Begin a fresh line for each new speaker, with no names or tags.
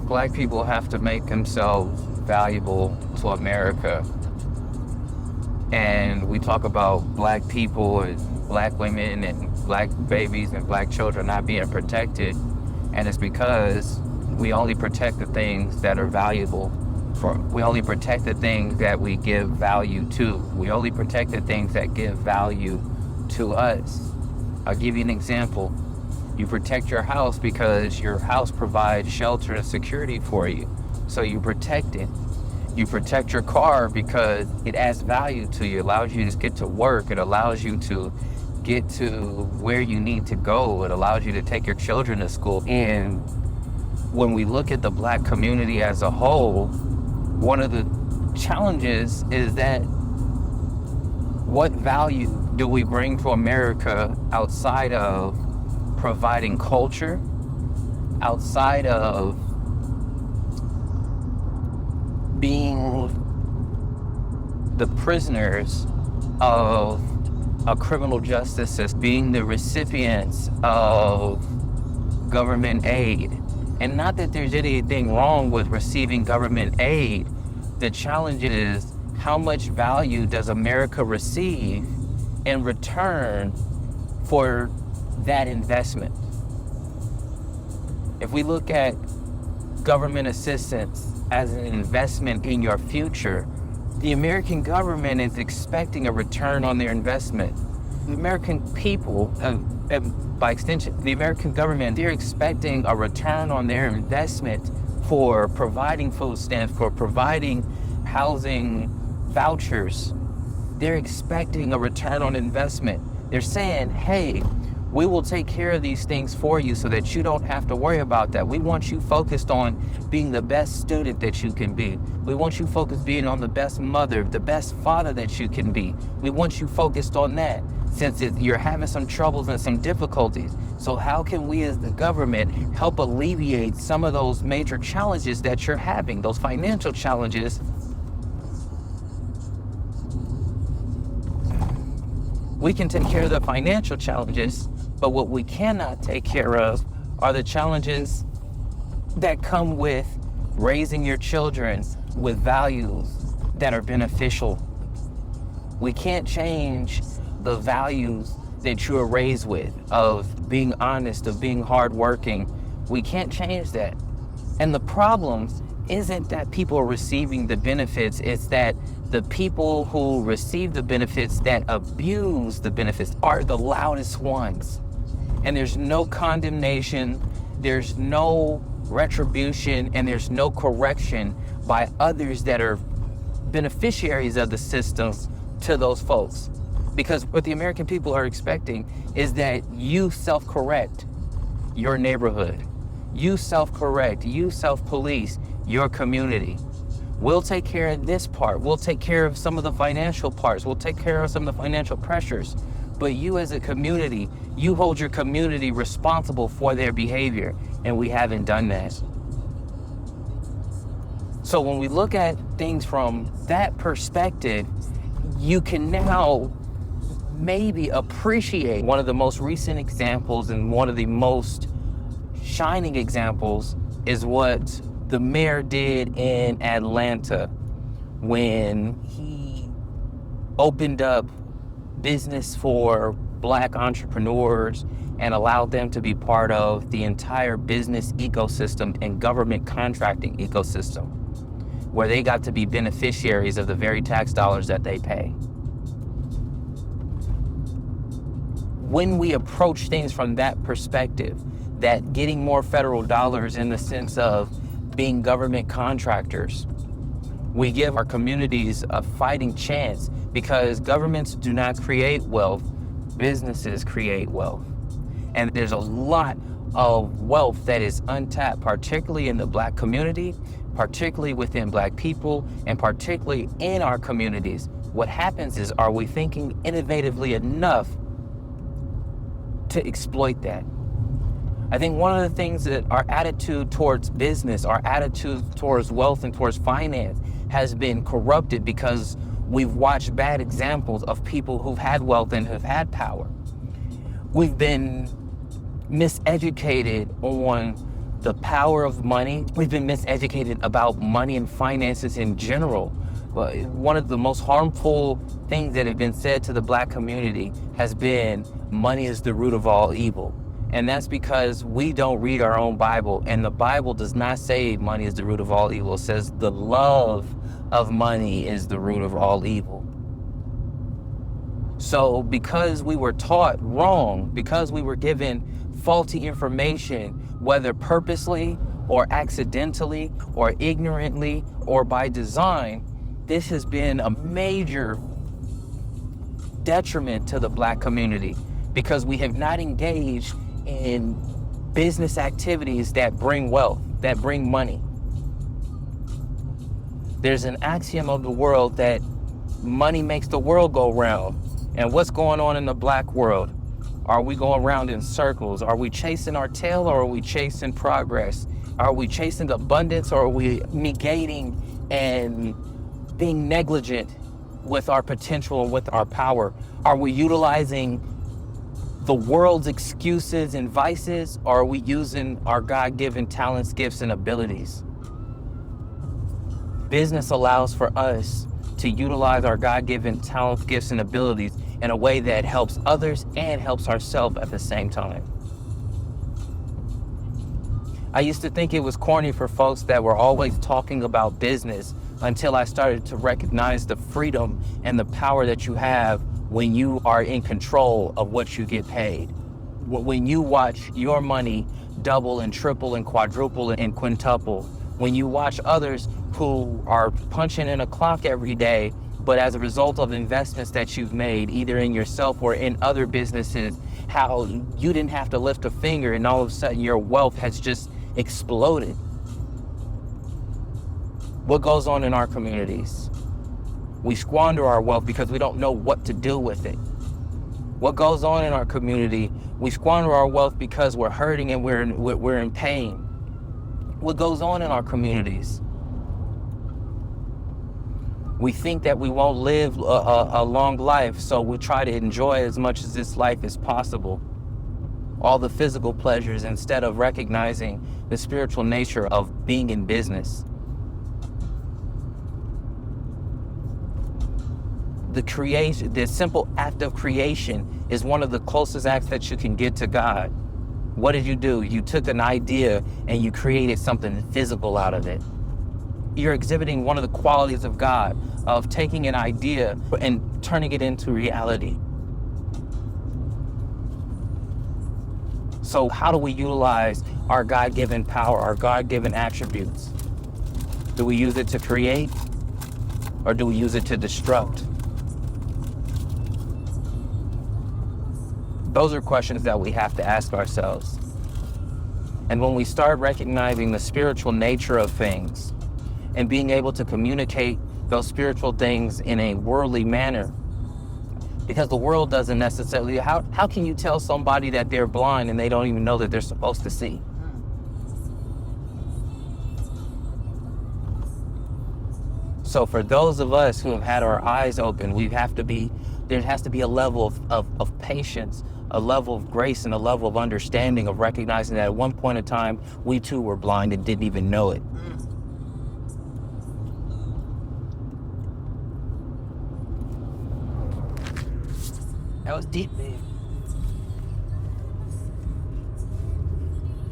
Black people have to make themselves valuable to America. And we talk about black people and black women and black babies and black children not being protected. And it's because we only protect the things that are valuable. We only protect the things that we give value to. We only protect the things that give value to us. I'll give you an example. You protect your house because your house provides shelter and security for you. So you protect it. You protect your car because it adds value to you. It allows you to get to work. It allows you to get to where you need to go. It allows you to take your children to school. And when we look at the black community as a whole, one of the challenges is that what value do we bring to America outside of providing culture, outside of being the prisoners of a criminal justice system, being the recipients of government aid? And not that there's anything wrong with receiving government aid. The challenge is, how much value does America receive in return for that investment? If we look at government assistance as an investment in your future, the American government is expecting a return on their investment. The American people, by extension, the American government, they're expecting a return on their investment for providing food stamps, for providing housing vouchers. They're expecting a return on investment. They're saying, hey, we will take care of these things for you so that you don't have to worry about that. We want you focused on being the best student that you can be. We want you focused being on the best mother, the best father that you can be. We want you focused on that, since you're having some troubles and some difficulties. So how can we as the government help alleviate some of those major challenges that you're having, those financial challenges? We can take care of the financial challenges, but what we cannot take care of are the challenges that come with raising your children with values that are beneficial. We can't change the values that you are raised with, of being honest, of being hardworking. We can't change that. And the problem isn't that people are receiving the benefits, it's that the people who receive the benefits that abuse the benefits are the loudest ones. And there's no condemnation, there's no retribution, and there's no correction by others that are beneficiaries of the systems to those folks. Because what the American people are expecting is that you self-correct your neighborhood. You self-correct, you self-police your community. We'll take care of this part. We'll take care of some of the financial parts. We'll take care of some of the financial pressures. But you as a community, you hold your community responsible for their behavior, and we haven't done that. So when we look at things from that perspective, you can now maybe appreciate one of the most recent examples, and one of the most shining examples is what the mayor did in Atlanta when he opened up business for Black entrepreneurs and allowed them to be part of the entire business ecosystem and government contracting ecosystem, where they got to be beneficiaries of the very tax dollars that they pay. When we approach things from that perspective, that getting more federal dollars in the sense of being government contractors, we give our communities a fighting chance, because governments do not create wealth, businesses create wealth. And there's a lot of wealth that is untapped, particularly in the Black community, particularly within Black people, and particularly in our communities. What happens is, are we thinking innovatively enough to exploit that? I think one of the things that our attitude towards business, our attitude towards wealth and towards finance has been corrupted because we've watched bad examples of people who've had wealth and have had power. We've been miseducated on the power of money. We've been miseducated about money and finances in general. One of the most harmful things that have been said to the Black community has been money is the root of all evil. And that's because we don't read our own Bible. And the Bible does not say money is the root of all evil. It says the love of money is the root of all evil. So because we were taught wrong, because we were given faulty information, whether purposely or accidentally or ignorantly or by design, this has been a major detriment to the Black community because we have not engaged in business activities that bring wealth, that bring money. There's an axiom of the world that money makes the world go round. And what's going on in the Black world? Are we going around in circles? Are we chasing our tail or are we chasing progress? Are we chasing abundance or are we negating and being negligent with our potential and with our power? Are we utilizing the world's excuses and vices, or are we using our God-given talents, gifts, and abilities? Business allows for us to utilize our God-given talents, gifts, and abilities in a way that helps others and helps ourselves at the same time. I used to think it was corny for folks that were always talking about business until I started to recognize the freedom and the power that you have when you are in control of what you get paid. When you watch your money double and triple and quadruple and quintuple. When you watch others who are punching in a clock every day, but as a result of investments that you've made, either in yourself or in other businesses, how you didn't have to lift a finger and all of a sudden your wealth has just exploded. What goes on in our communities? We squander our wealth because we don't know what to do with it. What goes on in our community? We squander our wealth because we're hurting and we're in pain. What goes on in our communities? We think that we won't live a long life, so we try to enjoy as much of this life as possible. All the physical pleasures instead of recognizing the spiritual nature of being in business. The simple act of creation is one of the closest acts that you can get to God. What did you do? You took an idea and you created something physical out of it. You're exhibiting one of the qualities of God, of taking an idea and turning it into reality. So how do we utilize our God-given power, our God-given attributes? Do we use it to create or do we use it to destruct? Those are questions that we have to ask ourselves. And when we start recognizing the spiritual nature of things and being able to communicate those spiritual things in a worldly manner, because the world doesn't necessarily, how can you tell somebody that they're blind and they don't even know that they're supposed to see? So for those of us who have had our eyes open, there has to be a level of patience, a level of grace, and a level of understanding of recognizing that at one point in time, we too were blind and didn't even know it. That was deep, man.